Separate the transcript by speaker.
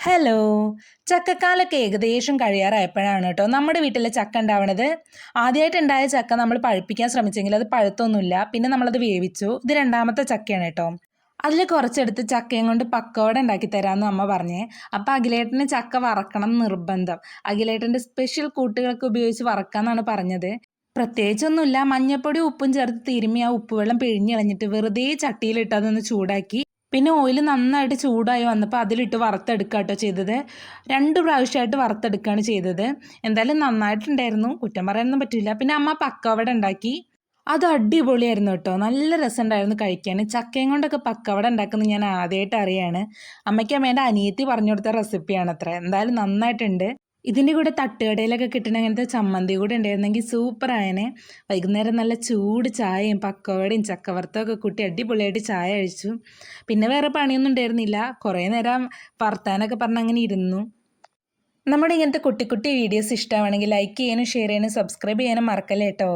Speaker 1: Hello. ചക്കക്കാലൊക്കെ ഏകദേശം കഴിയാറായപ്പോഴാണ് കേട്ടോ നമ്മുടെ വീട്ടിലെ ചക്ക ഉണ്ടാവണത്. ആദ്യമായിട്ടുണ്ടായ ചക്ക നമ്മൾ പഴുപ്പിക്കാൻ ശ്രമിച്ചെങ്കിൽ അത് പഴുത്തൊന്നുമില്ല. പിന്നെ നമ്മളത് വേവിച്ചു. ഇത് രണ്ടാമത്തെ ചക്കയാണ് കേട്ടോ. അതിൽ കുറച്ചെടുത്ത് ചക്കയും കൊണ്ട് പക്കവട ഉണ്ടാക്കി തരാമെന്ന് അമ്മ പറഞ്ഞേ. അപ്പം അഖിലേട്ടന് ചക്ക വറക്കണം എന്ന് നിർബന്ധം. അഖിലേട്ടൻ്റെ സ്പെഷ്യൽ കൂട്ടുകളൊക്കെ ഉപയോഗിച്ച് വറക്കാമെന്നാണ് പറഞ്ഞത്. പ്രത്യേകിച്ചൊന്നുമില്ല, മഞ്ഞപ്പൊടി ഉപ്പും ചേർത്ത് തിരുമ്മി ആ ഉപ്പുവെള്ളം പിഴിഞ്ഞളഞ്ഞിട്ട് വെറുതെ ചട്ടിയിലിട്ട് അതൊന്ന് ചൂടാക്കി പിന്നെ ഓയിൽ നന്നായിട്ട് ചൂടായി വന്നപ്പോൾ അതിലിട്ട് വറുത്തെടുക്കുക കേട്ടോ ചെയ്തത്. 2 പ്രാവശ്യമായിട്ട് വറുത്തെടുക്കുകയാണ് ചെയ്തത്. എന്തായാലും നന്നായിട്ടുണ്ടായിരുന്നു, കുറ്റം പറയാനൊന്നും പറ്റില്ല. പിന്നെ അമ്മ പക്കവട ഉണ്ടാക്കി. അത് അടിപൊളിയായിരുന്നു കേട്ടോ, നല്ല രസമുണ്ടായിരുന്നു കഴിക്കാൻ. ചക്കയും കൊണ്ടൊക്കെ പക്കവട ഉണ്ടാക്കുന്നത് ഞാൻ ആദ്യമായിട്ട് അറിയാണ്. അമ്മയ്ക്ക് അമ്മേൻ്റെ അനിയത്തി പറഞ്ഞു കൊടുത്ത റെസിപ്പിയാണ് അത്ര. എന്തായാലും നന്നായിട്ടുണ്ട്. ഇതിൻ്റെ കൂടെ തട്ടുകടയിലൊക്കെ കിട്ടുന്ന അങ്ങനത്തെ ചമ്മന്തി കൂടെ ഉണ്ടായിരുന്നെങ്കിൽ സൂപ്പർ ആയനെ. വൈകുന്നേരം നല്ല ചൂട് ചായയും പക്കവടയും ചക്കവറുത്തൊക്കെ കൂട്ടി അടിപൊളിയായിട്ട് ചായ കഴിച്ചു. പിന്നെ വേറെ പണിയൊന്നും ഉണ്ടായിരുന്നില്ല, കുറേ നേരം വർത്താനൊക്കെ പറഞ്ഞ് അങ്ങനെ ഇരുന്നു. നമ്മുടെ ഇങ്ങനത്തെ കുട്ടി കുട്ടി വീഡിയോസ് ഇഷ്ടമാണെങ്കിൽ ലൈക്ക് ചെയ്യാനും ഷെയർ ചെയ്യാനും സബ്സ്ക്രൈബ് ചെയ്യാനും മറക്കല്ലേ കേട്ടോ.